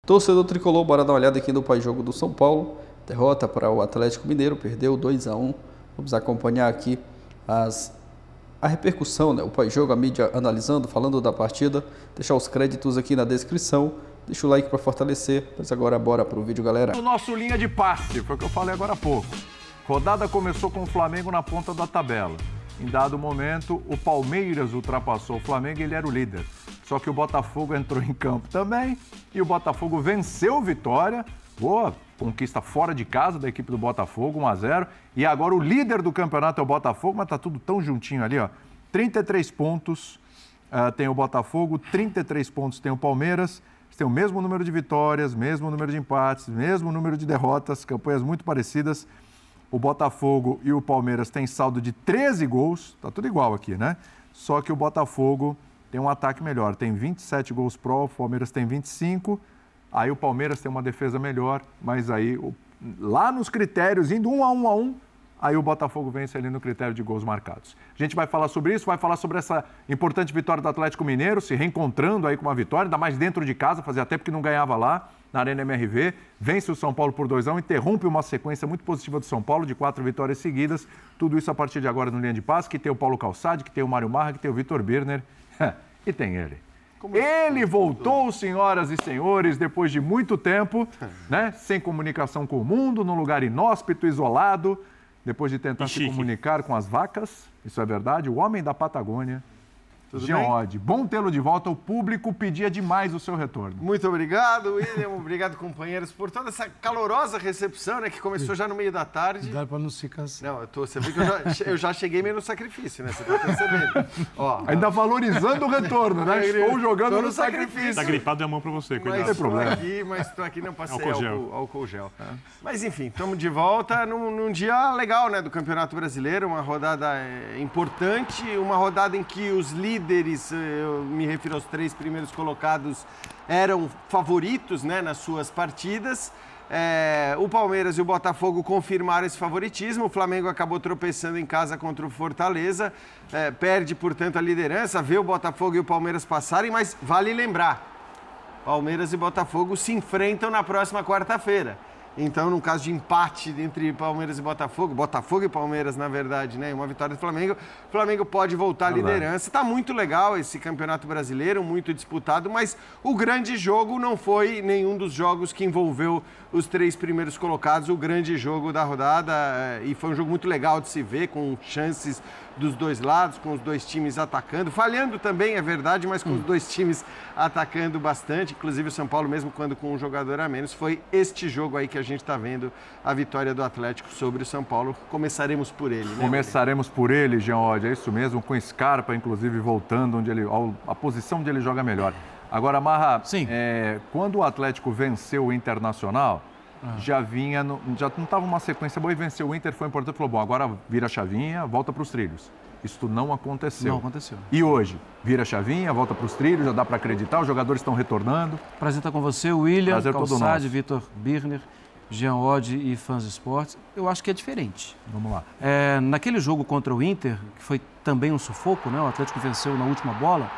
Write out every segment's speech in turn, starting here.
Torcedor tricolor, bora dar uma olhada aqui no pós-jogo do São Paulo. Derrota para o Atlético Mineiro, perdeu 2-1. Vamos acompanhar aqui a repercussão, né? O pós-jogo, a mídia analisando, falando da partida. Deixar os créditos aqui na descrição. Deixa o like para fortalecer. Mas agora bora pro vídeo, galera. O nosso linha de passe, foi o que eu falei agora há pouco. Rodada começou com o Flamengo na ponta da tabela. Em dado momento, o Palmeiras ultrapassou o Flamengo e ele era o líder. Só que o Botafogo entrou em campo também e o Botafogo venceu o Vitória. Boa conquista fora de casa da equipe do Botafogo, 1-0. E agora o líder do campeonato é o Botafogo, mas tá tudo tão juntinho ali, ó. 33 pontos tem o Botafogo, 33 pontos tem o Palmeiras. Eles têm o mesmo número de vitórias, mesmo número de empates, mesmo número de derrotas, campanhas muito parecidas. O Botafogo e o Palmeiras têm saldo de 13 gols, tá tudo igual aqui, né? Só que o Botafogo tem um ataque melhor, tem 27 gols pró, o Palmeiras tem 25, aí o Palmeiras tem uma defesa melhor, mas aí lá nos critérios, indo 1-1, aí o Botafogo vence ali no critério de gols marcados. A gente vai falar sobre isso, vai falar sobre essa importante vitória do Atlético Mineiro, se reencontrando aí com uma vitória, ainda mais dentro de casa, fazia até porque não ganhava lá, na Arena MRV, vence o São Paulo por 2-1, interrompe uma sequência muito positiva do São Paulo, de 4 vitórias seguidas, tudo isso a partir de agora no Linha de Passe, que tem o Paulo Calçade, que tem o Mário Marra, que tem o Vitor Birner, e tem ele. Ele voltou, senhoras e senhores, depois de muito tempo, né, sem comunicação com o mundo, num lugar inóspito, isolado, depois de tentar se comunicar com as vacas, isso é verdade, o homem da Patagônia, Jean Oddi. Bom tê-lo de volta, o público pedia demais o seu retorno. Muito obrigado, William, obrigado, companheiros, por toda essa calorosa recepção, né, que começou já no meio da tarde. Dá para não se cansar. Não, você viu que eu já cheguei meio no sacrifício, né, você tá percebendo. Ó, ainda valorizando o retorno, né? Estou jogando no sacrifício. Tá gripado, é a mão para você, cuidado. Não tem problema. Mas estou aqui, não passei álcool gel. Mas enfim, estamos de volta num dia legal, né, do Campeonato Brasileiro, uma rodada importante, uma rodada em que os líderes, eu me refiro aos 3 primeiros colocados, eram favoritos, né, nas suas partidas. O Palmeiras e o Botafogo confirmaram esse favoritismo. O Flamengo acabou tropeçando em casa contra o Fortaleza, perde, portanto, a liderança, vê o Botafogo e o Palmeiras passarem, mas vale lembrar, Palmeiras e Botafogo se enfrentam na próxima quarta-feira. Então, no caso de empate entre Palmeiras e Botafogo e Palmeiras, na verdade, né? Uma vitória do Flamengo, o Flamengo pode voltar à liderança. Está muito legal esse Campeonato Brasileiro, muito disputado, mas o grande jogo não foi nenhum dos jogos que envolveu os 3 primeiros colocados, o grande jogo da rodada, e foi um jogo muito legal de se ver, com chances dos dois lados, com os 2 times atacando, falhando também, é verdade, mas com os 2 times atacando bastante, inclusive o São Paulo, mesmo quando com um jogador a menos. Foi este jogo aí que a gente está vendo, a vitória do Atlético sobre o São Paulo. Começaremos por ele, né? Começaremos por ele, Jean Oddi, é isso mesmo, com Scarpa, inclusive, voltando onde a posição onde ele joga melhor. Agora, Marra, quando o Atlético venceu o Internacional, já não estava uma sequência boa e venceu o Inter, foi importante, falou, bom, agora vira a chavinha, volta para os trilhos. Isso não aconteceu. Não aconteceu. E hoje, vira a chavinha, volta para os trilhos, já dá para acreditar, os jogadores estão retornando. Prazer estar com você, William, Calçade, Vitor Birner, Jean Oddi e fãs de esportes. Eu acho que é diferente. Vamos lá. Naquele jogo contra o Inter, que foi também um sufoco, né? O Atlético venceu na última bola,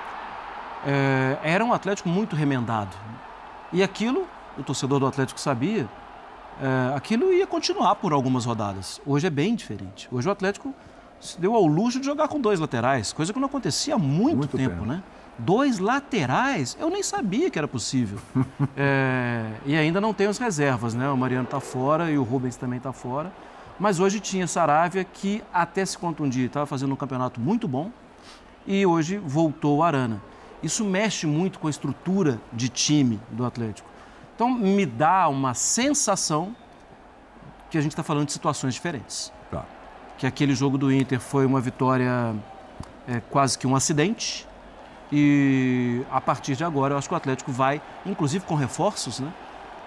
era um Atlético muito remendado. E aquilo, o torcedor do Atlético sabia, aquilo ia continuar por algumas rodadas. Hoje é bem diferente. Hoje o Atlético se deu ao luxo de jogar com 2 laterais, coisa que não acontecia há muito tempo, né? 2 laterais, eu nem sabia que era possível. E ainda não tem as reservas, né? O Mariano está fora e o Rubens também está fora. Mas hoje tinha Saravia, que até se contundir, estava fazendo um campeonato muito bom, e hoje voltou o Arana. Isso mexe muito com a estrutura de time do Atlético. Então, me dá uma sensação que a gente está falando de situações diferentes. Tá. Que aquele jogo do Inter foi uma vitória quase que um acidente. E a partir de agora, eu acho que o Atlético vai, inclusive com reforços, né,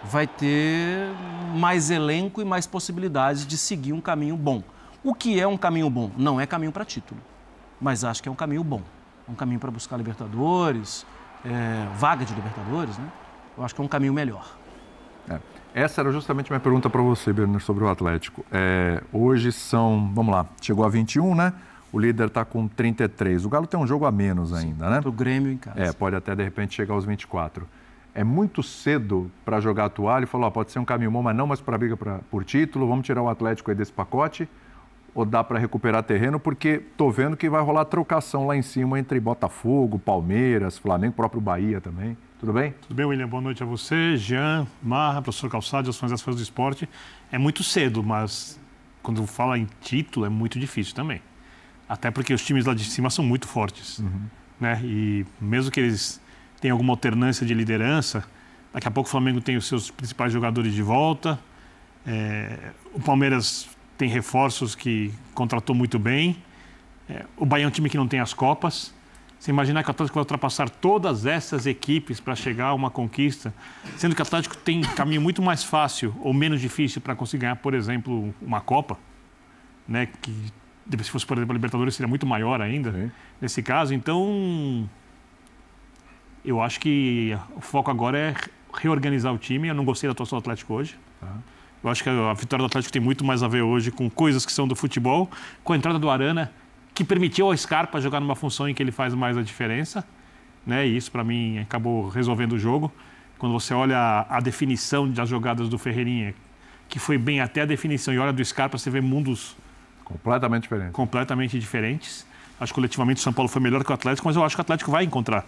vai ter mais elenco e mais possibilidades de seguir um caminho bom. O que é um caminho bom? Não é caminho para título, mas acho que é um caminho bom. Um caminho para buscar Libertadores, vaga de Libertadores, né? Eu acho que é um caminho melhor. Essa era justamente a minha pergunta para você, Berner, sobre o Atlético. Hoje são, vamos lá, chegou a 21, né? O líder está com 33. O Galo tem um jogo a menos ainda, né? Para o Grêmio em casa. Pode até, de repente, chegar aos 24. É muito cedo para jogar a toalha e falar, pode ser um caminho bom, mas não mais para a briga por título, vamos tirar o Atlético aí desse pacote, ou dá para recuperar terreno, porque estou vendo que vai rolar trocação lá em cima entre Botafogo, Palmeiras, Flamengo, próprio Bahia também. Tudo bem? Tudo bem, William. Boa noite a você, Jean, Marra, professor Calçado, as fãs do esporte. É muito cedo, mas quando fala em título é muito difícil também. Até porque os times lá de cima são muito fortes, né? E mesmo que eles tenham alguma alternância de liderança, daqui a pouco o Flamengo tem os seus principais jogadores de volta, o Palmeiras tem reforços que contratou muito bem, o Bahia é um time que não tem as Copas. Você imaginar que o Atlético vai ultrapassar todas essas equipes para chegar a uma conquista, sendo que o Atlético tem caminho muito mais fácil ou menos difícil para conseguir ganhar, por exemplo, uma Copa, né? Que se fosse, por exemplo, a Libertadores seria muito maior ainda, nesse caso. Então, eu acho que o foco agora é reorganizar o time. Eu não gostei da atuação do Atlético hoje. Eu acho que a vitória do Atlético tem muito mais a ver hoje com coisas que são do futebol, com a entrada do Arana, que permitiu ao Scarpa jogar numa função em que ele faz mais a diferença, né? E isso, para mim, acabou resolvendo o jogo. Quando você olha a definição das jogadas do Ferreirinha, que foi bem até a definição, e olha do Scarpa, você vê mundos completamente diferentes. Acho que coletivamente o São Paulo foi melhor que o Atlético, mas eu acho que o Atlético vai encontrar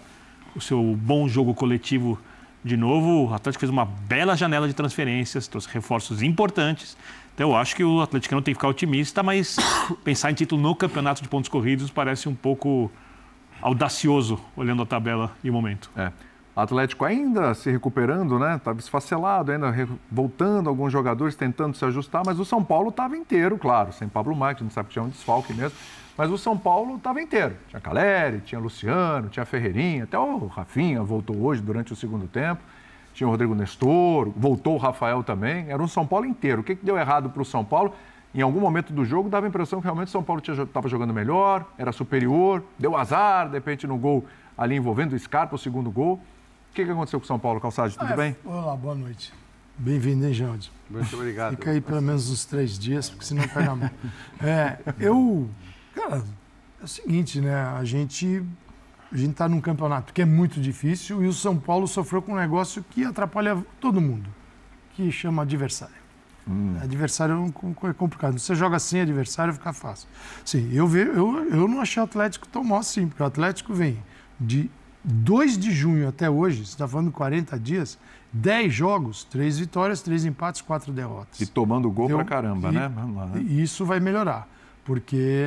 o seu bom jogo coletivo de novo. O Atlético fez uma bela janela de transferências, trouxe reforços importantes. Então, eu acho que o atleticano tem que ficar otimista, mas pensar em título no campeonato de pontos corridos parece um pouco audacioso, olhando a tabela e o momento. O Atlético ainda se recuperando, né? Estava esfacelado, ainda voltando alguns jogadores, tentando se ajustar, mas o São Paulo estava inteiro, claro, sem Pablo Marques, a gente sabe que tinha um desfalque mesmo, mas o São Paulo estava inteiro. Tinha Caleri, tinha Luciano, tinha Ferreirinha, até o Rafinha voltou hoje durante o segundo tempo. Tinha o Rodrigo Nestor, voltou o Rafael também. Era um São Paulo inteiro. O que deu errado para o São Paulo? Em algum momento do jogo, dava a impressão que realmente o São Paulo estava jogando melhor, era superior, deu azar, de repente no gol ali envolvendo o Scarpa, o segundo gol. O que aconteceu com o São Paulo, Calçado? Tudo bem? Olá, boa noite. Bem-vindo, hein, Jorge? Muito obrigado. Fica aí pelo menos uns 3 dias, porque senão pega a mão. Cara, é o seguinte, né? A gente está num campeonato que é muito difícil e o São Paulo sofreu com um negócio que atrapalha todo mundo, que chama adversário. Adversário é complicado. Você joga sem adversário, fica fácil. Sim, eu não achei o Atlético tão mal assim, porque o Atlético vem de 2 de junho até hoje, você está falando 40 dias, 10 jogos, 3 vitórias, 3 empates, 4 derrotas. E tomando gol pra caramba, né? Vamos lá, né? E isso vai melhorar, porque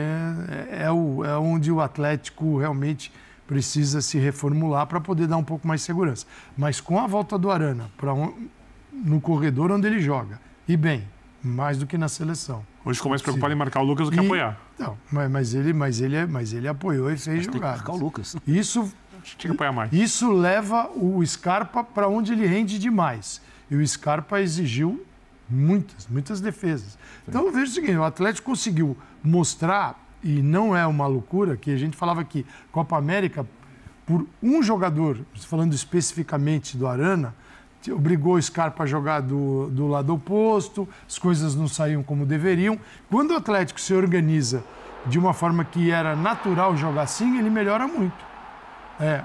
é onde o Atlético realmente precisa se reformular para poder dar um pouco mais de segurança. Mas com a volta do Arana no corredor onde ele joga, e bem, mais do que na seleção. Hoje começa preocupado em marcar o Lucas do que apoiar. Não, mas ele apoiou e fez jogadas. Tem que marcar o Lucas. Isso tinha que apoiar mais. Isso leva o Scarpa para onde ele rende demais. E o Scarpa exigiu muitas defesas. Sim. Então eu vejo o seguinte, o Atlético conseguiu mostrar, e não é uma loucura, que a gente falava que Copa América, por um jogador, falando especificamente do Arana, obrigou o Scarpa a jogar do lado oposto, as coisas não saíam como deveriam. Quando o Atlético se organiza de uma forma que era natural jogar assim, ele melhora muito.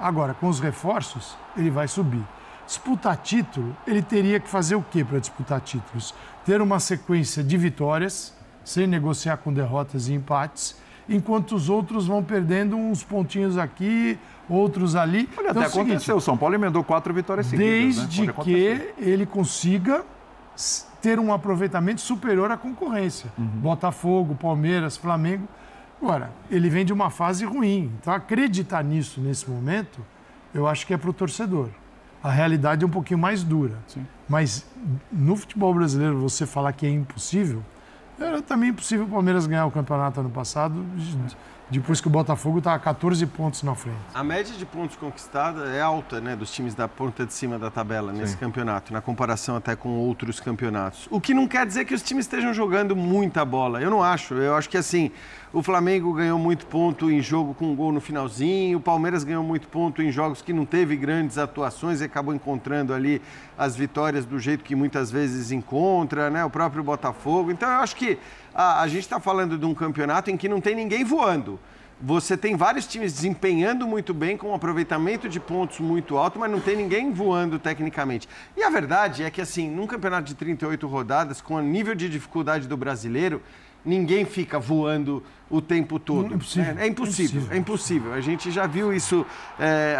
Agora, com os reforços, ele vai subir. Disputar título, ele teria que fazer o quê para disputar títulos? Ter uma sequência de vitórias, sem negociar com derrotas e empates, enquanto os outros vão perdendo uns pontinhos aqui, outros ali. Olha, então, até aconteceu, o São Paulo emendou 4 vitórias seguidas. Desde que ele consiga ter um aproveitamento superior à concorrência. Botafogo, Palmeiras, Flamengo. Agora, ele vem de uma fase ruim. Então, acreditar nisso nesse momento, eu acho que é para o torcedor. A realidade é um pouquinho mais dura. Sim. Mas no futebol brasileiro, você falar que é impossível, era também impossível o Palmeiras ganhar o campeonato ano passado, depois que o Botafogo estava 14 pontos na frente. A média de pontos conquistada é alta, né, dos times da ponta de cima da tabela nesse campeonato, na comparação até com outros campeonatos. O que não quer dizer que os times estejam jogando muita bola. Eu não acho. Eu acho que, assim, o Flamengo ganhou muito ponto em jogo com um gol no finalzinho, o Palmeiras ganhou muito ponto em jogos que não teve grandes atuações e acabou encontrando ali as vitórias do jeito que muitas vezes encontra, né, o próprio Botafogo. Então, eu acho que a gente está falando de um campeonato em que não tem ninguém voando. você tem vários times desempenhando muito bem, com um aproveitamento de pontos muito alto, mas não tem ninguém voando tecnicamente. E a verdade é que, assim, num campeonato de 38 rodadas, com o nível de dificuldade do brasileiro, ninguém fica voando o tempo todo. É impossível. É impossível. A gente já viu isso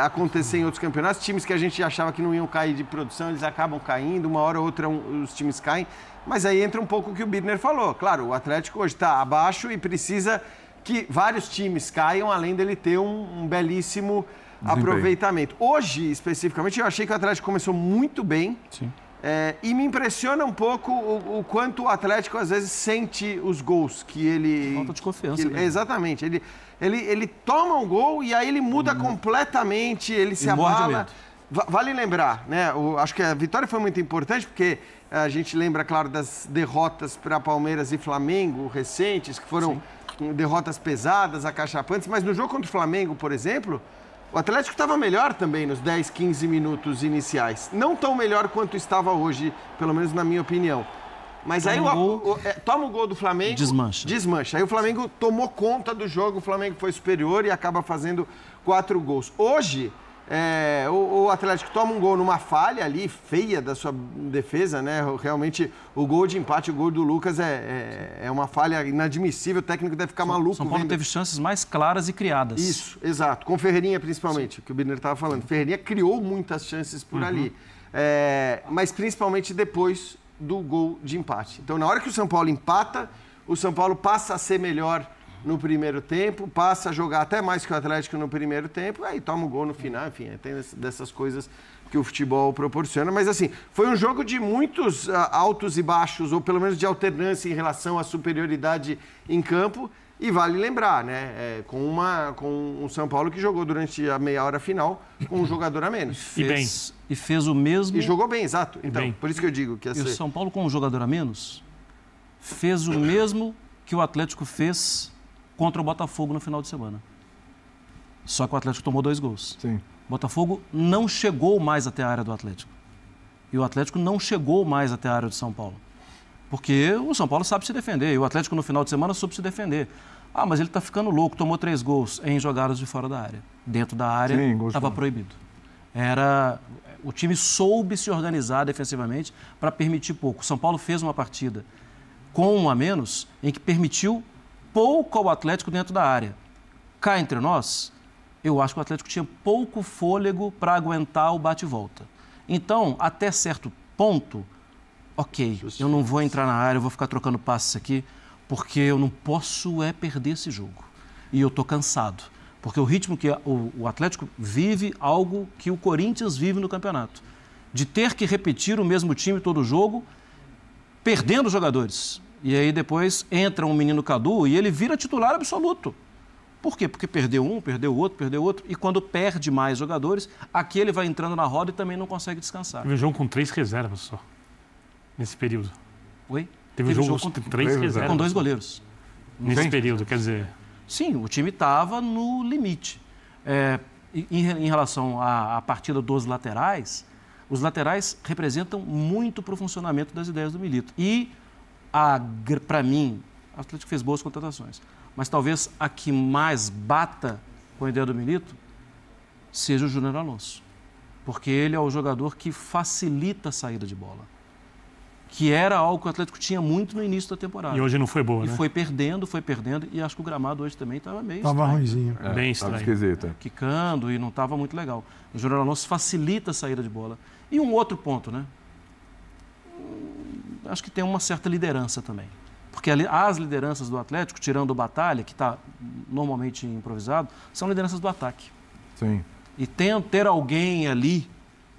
acontecer em outros campeonatos. Times que a gente achava que não iam cair de produção, eles acabam caindo. Uma hora ou outra os times caem. Mas aí entra um pouco o que o Birner falou. Claro, o Atlético hoje está abaixo e precisa que vários times caiam, além dele ter um belíssimo aproveitamento. Hoje, especificamente, eu achei que o Atlético começou muito bem. Sim. E me impressiona um pouco o quanto o Atlético, às vezes, sente os gols que ele... Falta de confiança. Exatamente. Ele toma um gol e aí ele muda completamente, ele se abala. Vale lembrar, né? Acho que a vitória foi muito importante, porque a gente lembra, claro, das derrotas para Palmeiras e Flamengo recentes, que foram derrotas pesadas, acachapantes, mas no jogo contra o Flamengo, por exemplo... O Atlético estava melhor também nos 10, 15 minutos iniciais. Não tão melhor quanto estava hoje, pelo menos na minha opinião. Mas aí toma o gol do Flamengo... Desmancha. Aí o Flamengo tomou conta do jogo, o Flamengo foi superior e acaba fazendo 4 gols. Hoje, o Atlético toma um gol numa falha ali, feia da sua defesa, né? Realmente, o gol de empate, o gol do Lucas é uma falha inadmissível, o técnico deve ficar maluco. São Paulo teve chances mais claras e criadas. Isso, exato. Com Ferreirinha, principalmente, o que o Birner estava falando. Ferreirinha criou muitas chances por ali. Mas principalmente depois do gol de empate. Então, na hora que o São Paulo empata, o São Paulo passa a ser melhor no primeiro tempo, passa a jogar até mais que o Atlético no primeiro tempo, aí toma o gol no final, enfim, tem dessas coisas que o futebol proporciona. Mas, assim, foi um jogo de muitos altos e baixos, ou pelo menos de alternância em relação à superioridade em campo. E vale lembrar, né, com um São Paulo que jogou durante a meia hora final com um jogador a menos. E fez o mesmo... E jogou bem, exato. Então, por isso que eu digo que... E o São Paulo com um jogador a menos fez o mesmo que o Atlético fez contra o Botafogo no final de semana. Só que o Atlético tomou 2 gols. Sim. O Botafogo não chegou mais até a área do Atlético. E o Atlético não chegou mais até a área do São Paulo. Porque o São Paulo sabe se defender. E o Atlético no final de semana soube se defender. Ah, mas ele está ficando louco, tomou 3 gols em jogadas de fora da área. Dentro da área estava proibido. O time soube se organizar defensivamente para permitir pouco. O São Paulo fez uma partida com um a menos em que permitiu pouco ao Atlético dentro da área. Cá entre nós, eu acho que o Atlético tinha pouco fôlego para aguentar o bate-volta. Então, até certo ponto, ok, eu não vou entrar na área, eu vou ficar trocando passes aqui, porque eu não posso perder esse jogo. E eu estou cansado, porque o ritmo que o Atlético vive, algo que o Corinthians vive no campeonato. De ter que repetir o mesmo time todo jogo, perdendo jogadores. E aí depois entra um menino Cadu e ele vira titular absoluto. Por quê? Porque perdeu um, perdeu outro. E quando perde mais jogadores, aqui ele vai entrando na roda e também não consegue descansar. Teve um jogo com 3 reservas só, nesse período. Oi? Teve um jogo com 3 reservas. Com 2 goleiros. Nesse período, quer dizer... Sim, o time estava no limite. Em relação à partida dos laterais, os laterais representam muito para o funcionamento das ideias do Milito. E, para mim, o Atlético fez boas contratações. Mas talvez a que mais bata com a ideia do Milito seja o Júnior Alonso. Porque ele é o jogador que facilita a saída de bola. Que era algo que o Atlético tinha muito no início da temporada. E hoje não foi boa, né? E foi perdendo, e acho que o gramado hoje também estava meio estranho. Estava ruimzinho. Bem estranho. Estava esquisito. Quicando e não estava muito legal. O Júnior Alonso facilita a saída de bola. E um outro ponto, né? Acho que tem uma certa liderança também. Porque as lideranças do Atlético, tirando o Batalha, que está normalmente improvisado, são lideranças do ataque. Sim. E ter alguém ali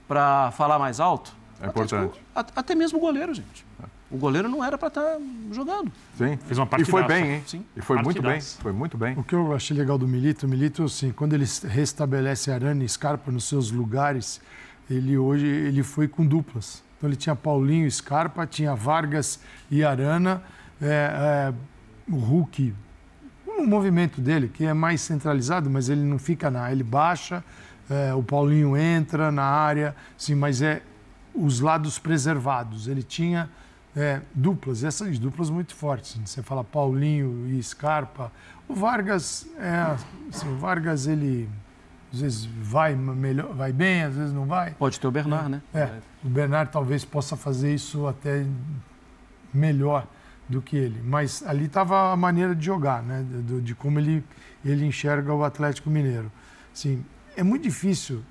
para falar mais alto... É importante. Até mesmo o goleiro, gente. O goleiro não era para estar jogando. Sim. Fez uma partidaça. E foi bem, hein? Sim. E foi muito bem. Foi muito bem. O que eu achei legal do Milito, assim, quando ele restabelece Arana e Scarpa nos seus lugares, ele foi com duplas. Então ele tinha Paulinho e Scarpa, tinha Vargas e Arana, o Hulk, um movimento dele que é mais centralizado, mas ele não fica na área, ele baixa, o Paulinho entra na área, sim, mas os lados preservados. Ele tinha duplas, essas duplas muito fortes. Você fala Paulinho e Scarpa. O Vargas, o Vargas, ele às vezes vai bem, às vezes não vai. Pode ter o Bernard, né? O Bernard talvez possa fazer isso até melhor do que ele. Mas ali estava a maneira de jogar, né? De como ele enxerga o Atlético Mineiro. Assim, é muito difícil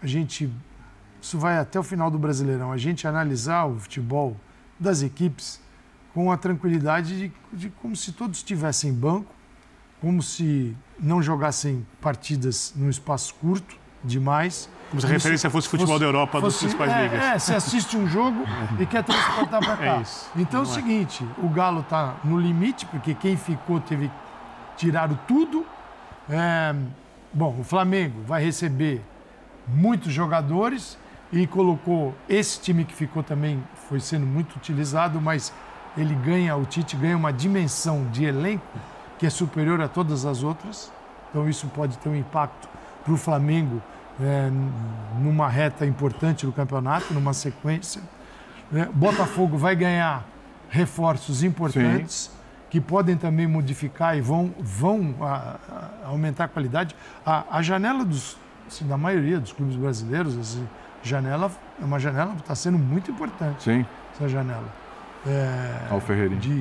isso vai até o final do Brasileirão, a gente analisar o futebol das equipes com a tranquilidade de como se todos estivessem em banco, como se não jogassem partidas num espaço curto demais. Como se a referência fosse futebol da Europa, das principais ligas. Você assiste um jogo e quer transportar para cá. Então é o seguinte, o Galo está no limite, porque quem ficou teve tiraram tudo. O Flamengo vai receber muitos jogadores e colocou esse time que ficou também, foi sendo muito utilizado, mas o Tite ganha uma dimensão de elenco que é superior a todas as outras. Então isso pode ter um impacto para o Flamengo numa reta importante do campeonato, numa sequência. Botafogo vai ganhar reforços importantes que podem também modificar e vão aumentar a qualidade. A janela da maioria dos clubes brasileiros, é uma janela que está sendo muito importante. Sim. Essa janela.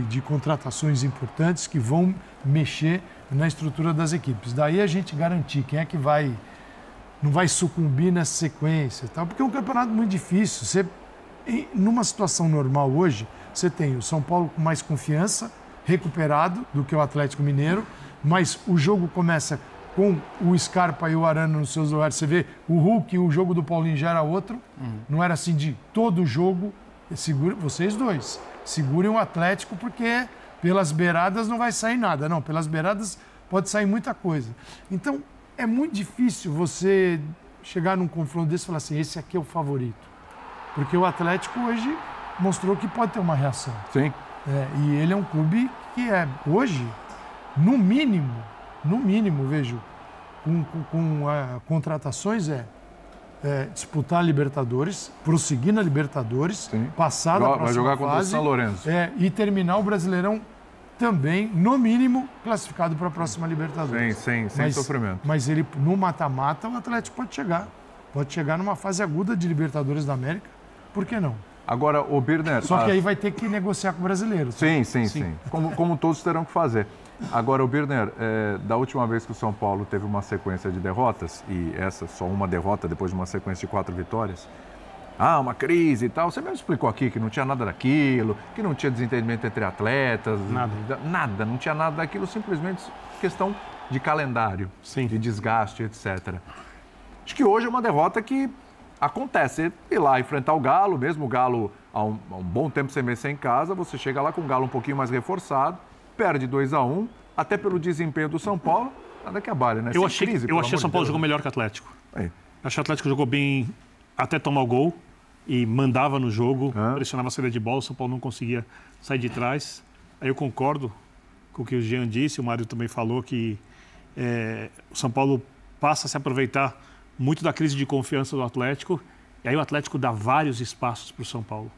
De contratações importantes que vão mexer na estrutura das equipes. Daí a gente garantir quem é que não vai sucumbir nessa sequência, porque é um campeonato muito difícil. Numa situação normal hoje, você tem o São Paulo com mais confiança, recuperado do que o Atlético Mineiro, mas o jogo começa com o Scarpa e o Arana nos seus lugares. Você vê o Hulk, o jogo do Paulinho já era outro, não era assim de todo o jogo. Vocês dois, segurem o Atlético, porque pelas beiradas não vai sair nada. Não, pelas beiradas pode sair muita coisa. Então, é muito difícil você chegar num confronto desse e falar assim, esse aqui é o favorito. Porque o Atlético hoje mostrou que pode ter uma reação. Sim. E ele é um clube que hoje, no mínimo, vejo, com contratações, disputar a Libertadores, prosseguir na Libertadores, passar da próxima fase. Vai jogar contra o São Lourenço. E terminar o Brasileirão também, no mínimo, classificado para a próxima Libertadores. Sem sofrimento. Mas ele, no mata-mata, o Atlético pode chegar. Pode chegar numa fase aguda de Libertadores da América. Por que não? Agora, o Birner... Só que aí vai ter que negociar com o brasileiro. Sim. Como todos terão que fazer. Agora, o Birner, da última vez que o São Paulo teve uma sequência de derrotas, e essa só uma derrota depois de uma sequência de 4 vitórias, uma crise e tal, você mesmo explicou aqui que não tinha nada daquilo, que não tinha desentendimento entre atletas, nada, não tinha nada daquilo, simplesmente questão de calendário, de desgaste, etc. Acho que hoje é uma derrota que acontece, ir lá enfrentar o Galo, mesmo o Galo há um bom tempo sem vencer em casa, você chega lá com o Galo um pouquinho mais reforçado, perde 2-1, até pelo desempenho do São Paulo, nada que abale, né? Eu achei que o São Paulo jogou melhor que o Atlético. Acho que o Atlético jogou bem até tomar o gol e mandava no jogo, pressionava a saída de bola, o São Paulo não conseguia sair de trás. Aí eu concordo com o que o Jean disse, o Mário também falou que o São Paulo passa a se aproveitar muito da crise de confiança do Atlético, e aí o Atlético dá vários espaços para o São Paulo.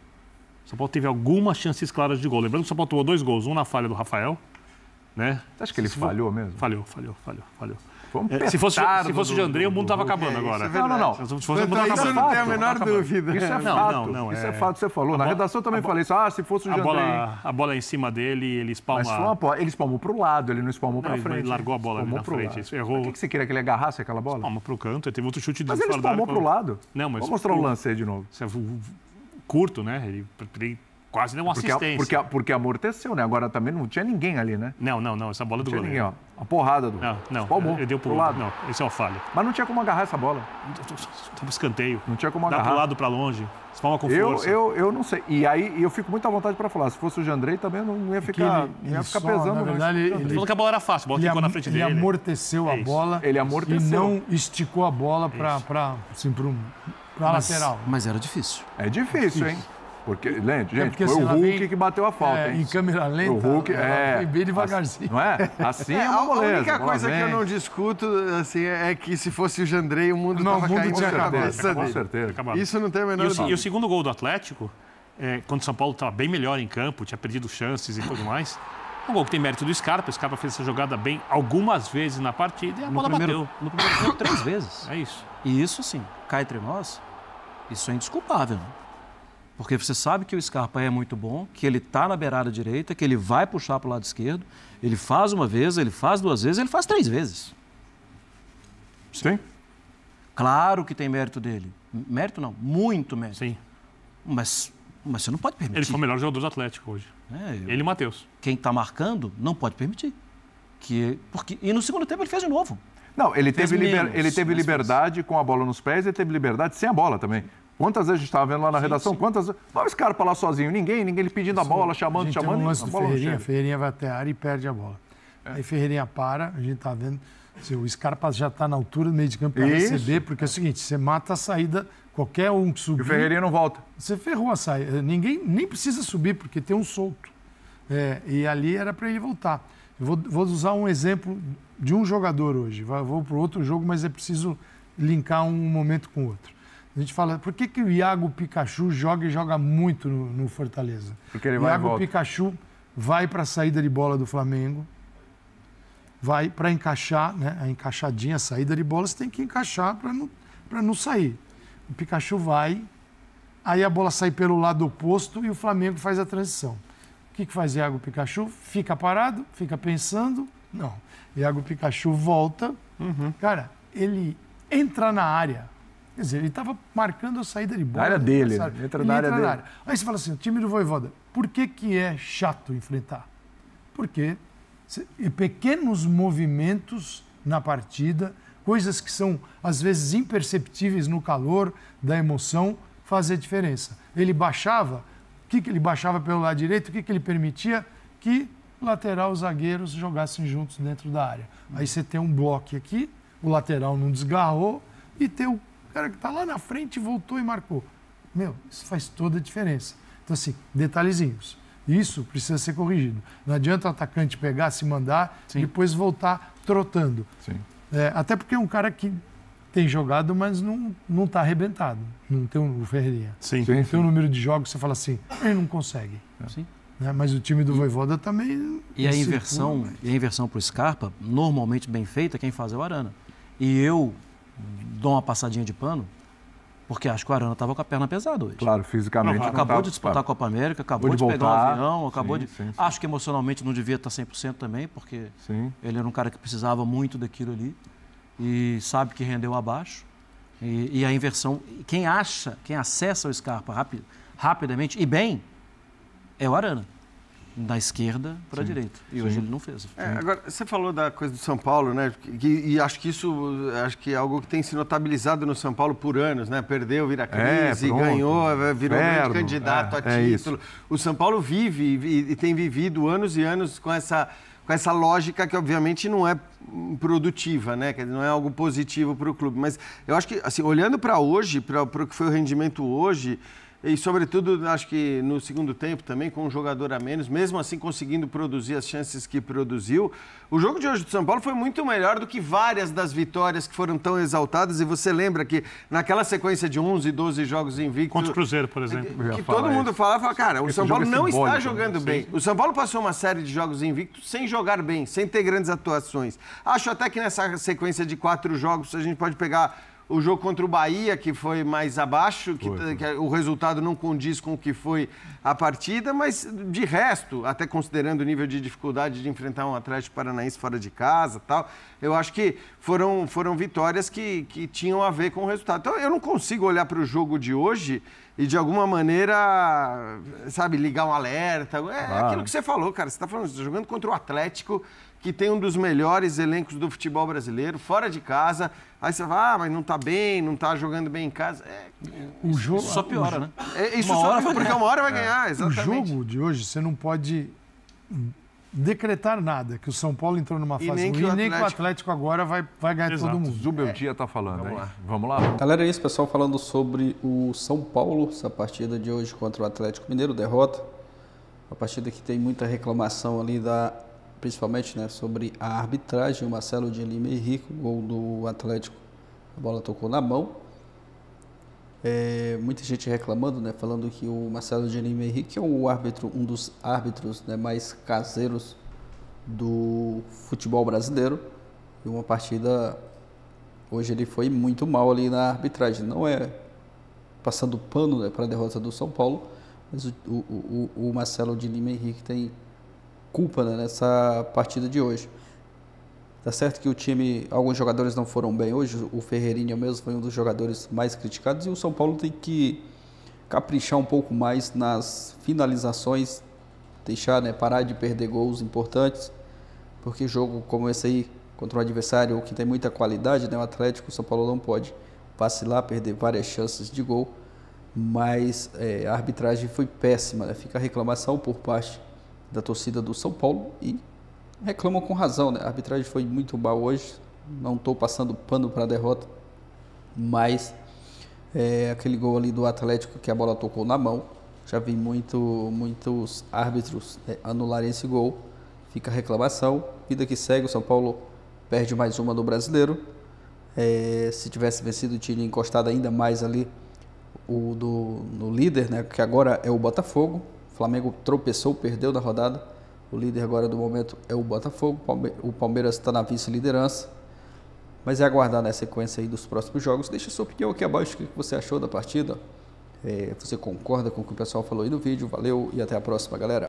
O São Paulo teve algumas chances claras de gol. Lembrando que o São Paulo tomou 2 gols, um na falha do Rafael, né? Você acha que ele falhou mesmo? Falhou. Se fosse o Jandrei, o mundo estava acabando agora. Não. Se fosse o mundo isso não tem a menor dúvida. Isso é fato. Isso é fato, você falou. Na redação também falei isso. Se fosse o Jandrei... A bola é em cima dele, ele espalma... Mas ele espalmou para o lado, ele não espalmou para frente. Ele largou a bola ali na frente. Isso errou. O que você queria que ele agarrasse aquela bola? Espalma para o canto. Ele teve outro chute de Mas ele espalmou para o lado. Não, mas... Vou mostrar o lance aí de novo. Curto, né? Ele quase deu uma assistência. Porque amorteceu, né? Agora também não tinha ninguém ali, né? Não. Essa bola do goleiro. Ninguém, a porrada do... Não. Espalmou. Ele deu pro lado. Não, esse é o falha. Mas não tinha como agarrar essa bola. Tava escanteio. Não tinha como agarrar. Dá pro lado, pra longe. Espalma com força. Eu não sei. E aí eu fico muito à vontade para falar. Se fosse o Jandrei, também não ia ficar, pesando. Na verdade, ele falou que a bola era fácil. A bola ficou na frente dele. Ele amorteceu a bola. Ele amorteceu. E não esticou a bola para lateral. Mas era difícil. É difícil, hein? Porque, gente, foi o Hulk que bateu a falta. Em câmera lenta, o Hulk bem devagarzinho. Não é? Assim é uma moleza. A única coisa que eu não discuto assim, é que se fosse o Jandrei, o mundo estava caindo na cabeça dele. Com certeza. Isso não tem a menor dúvida. E o segundo gol do Atlético, quando o São Paulo estava bem melhor em campo, tinha perdido chances e tudo mais. Um gol que tem mérito do Scarpa. O Scarpa fez essa jogada bem algumas vezes na partida e a bola bateu. No primeiro tempo, 3 vezes. É isso. E isso, sim, cá entre nós, isso é indesculpável. Né? Porque você sabe que o Scarpa é muito bom, que ele está na beirada direita, que ele vai puxar para o lado esquerdo. Ele faz uma vez, ele faz 2 vezes, ele faz 3 vezes. Sim. Claro que tem mérito dele. Mérito não, muito mérito. Sim. Mas você não pode permitir. Ele foi o melhor jogador do Atlético hoje. Ele e o Matheus. Quem está marcando não pode permitir. E no segundo tempo ele fez de novo. Não, ele teve liberdade com a bola nos pés e teve liberdade sem a bola também. Quantas vezes a gente estava vendo lá na redação? Sim. Quantas vezes? Olha o Scarpa lá sozinho, ninguém ele pedindo a bola, chamando. Tem um lance do Ferreirinha, Ferreirinha vai até a área e perde a bola. Aí Ferreirinha para, a gente está vendo, o Scarpa já está na altura do meio de campo para receber, porque é o seguinte, você mata a saída, qualquer um que subir... E o Ferreirinha não volta. Você ferrou a saída, ninguém nem precisa subir, porque tem um solto. E ali era para ele voltar. Eu vou usar um exemplo de um jogador hoje, vou para outro jogo, mas é preciso linkar um momento com o outro. A gente fala, por que o Iago Pikachu joga muito no Fortaleza? Porque ele vai e volta. O Iago Pikachu vai para a saída de bola do Flamengo, vai para encaixar, né? A encaixadinha, a saída de bola, você tem que encaixar para não sair. O Pikachu vai, aí a bola sai pelo lado oposto e o Flamengo faz a transição. O que faz Iago Pikachu? Fica parado, fica pensando. Não. Iago Pikachu volta. Cara, ele entra na área. Quer dizer, ele estava marcando a saída de bola. Na área dele. Entra na área dele. Aí você fala assim, o time do Vojvoda, por que é chato enfrentar? Porque pequenos movimentos na partida, coisas que são, às vezes, imperceptíveis no calor da emoção, fazem a diferença. Ele baixava, o que ele baixava pelo lado direito, o que ele permitia? Que lateral, os zagueiros jogassem juntos dentro da área. Aí você tem um bloco aqui, o lateral não desgarrou, e tem o cara que está lá na frente, voltou e marcou. Isso faz toda a diferença. Então, assim, detalhezinhos. Isso precisa ser corrigido. Não adianta o atacante pegar, se mandar, e depois voltar trotando. Sim. Até porque é um cara que tem jogado, mas não está arrebentado. Não tem o Ferreirinha. Sim. Tem um número de jogos que você fala assim, ele não consegue. Sim. Mas o time do Vojvoda também... E a inversão para o Scarpa, normalmente bem feita, quem faz é o Arana. E eu dou uma passadinha de pano, porque acho que o Arana estava com a perna pesada hoje. Claro, fisicamente. Acabou de disputar a Copa América, acabou de pegar um avião, acabou de... Sim. Acho que emocionalmente não devia estar 100% também, porque ele era um cara que precisava muito daquilo ali e sabe que rendeu abaixo. E a inversão, quem acessa o Scarpa rapidamente e bem, é o Arana. Da esquerda para a direita. E hoje ele não fez. Agora, você falou da coisa do São Paulo, né? E acho que é algo que tem se notabilizado no São Paulo por anos, né? Perdeu, vira crise, ganhou, virou grande candidato a título. O São Paulo vive e tem vivido anos e anos com essa lógica que, obviamente, não é produtiva, né? Que não é algo positivo para o clube. Mas eu acho que, assim, olhando para hoje, para o que foi o rendimento hoje, e, sobretudo, acho que no segundo tempo também, com um jogador a menos, mesmo assim conseguindo produzir as chances que produziu, o jogo de hoje do São Paulo foi muito melhor do que várias das vitórias que foram tão exaltadas. E você lembra que naquela sequência de 11, 12 jogos invictos... Contra o Cruzeiro, por exemplo. Que todo mundo fala, cara, o São Paulo não está jogando bem. O São Paulo passou uma série de jogos invictos sem jogar bem, sem ter grandes atuações. Acho até que nessa sequência de 4 jogos a gente pode pegar... O jogo contra o Bahia, que foi mais abaixo, que o resultado não condiz com o que foi a partida, mas de resto, até considerando o nível de dificuldade de enfrentar um Atlético Paranaense fora de casa, tal, eu acho que foram vitórias que tinham a ver com o resultado. Então, eu não consigo olhar para o jogo de hoje e, de alguma maneira, sabe, ligar um alerta. Aquilo que você falou, cara. Você está falando, você tá jogando contra o Atlético, que tem um dos melhores elencos do futebol brasileiro, fora de casa. Aí você fala, mas não está bem, não está jogando bem em casa. O jogo só piora, né? Porque uma hora vai ganhar, exatamente. O jogo de hoje, você não pode decretar nada, que o São Paulo entrou numa fase ruim, nem que o Atlético agora vai ganhar todo mundo. Zubeldia está falando, Vamos lá. Galera, é isso, pessoal, falando sobre o São Paulo, essa partida de hoje contra o Atlético Mineiro, derrota. Uma partida que tem muita reclamação ali principalmente, né, sobre a arbitragem. O Marcelo de Lima Henrique, gol do Atlético, a bola tocou na mão. Muita gente reclamando, né, falando que o Marcelo de Lima Henrique é um dos árbitros, né, mais caseiros do futebol brasileiro. E uma partida, hoje ele foi muito mal ali na arbitragem. Não é passando pano, né, para a derrota do São Paulo, mas o Marcelo de Lima Henrique tem culpa, né, nessa partida de hoje. Tá certo que o time, alguns jogadores não foram bem hoje, o Ferreirinha mesmo foi um dos jogadores mais criticados, e o São Paulo tem que caprichar um pouco mais nas finalizações, deixar, né, parar de perder gols importantes, porque jogo como esse aí, contra um adversário que tem muita qualidade, né, o Atlético, o São Paulo não pode vacilar, perder várias chances de gol, mas a arbitragem foi péssima, né? Fica a reclamação por parte da torcida do São Paulo e reclamam com razão, né? A arbitragem foi muito mal hoje, não estou passando pano para a derrota, mas aquele gol ali do Atlético que a bola tocou na mão, já vi muitos árbitros anularem esse gol, fica a reclamação, vida que segue, o São Paulo perde mais uma no Brasileiro, se tivesse vencido tinha encostado ainda mais ali no líder, né? Que agora é o Botafogo, o Flamengo tropeçou, perdeu na rodada. O líder agora do momento é o Botafogo, o Palmeiras está na vice-liderança, mas é aguardar na sequência aí dos próximos jogos. Deixa a sua opinião aqui abaixo, o que você achou da partida, você concorda com o que o pessoal falou aí no vídeo, valeu e até a próxima, galera.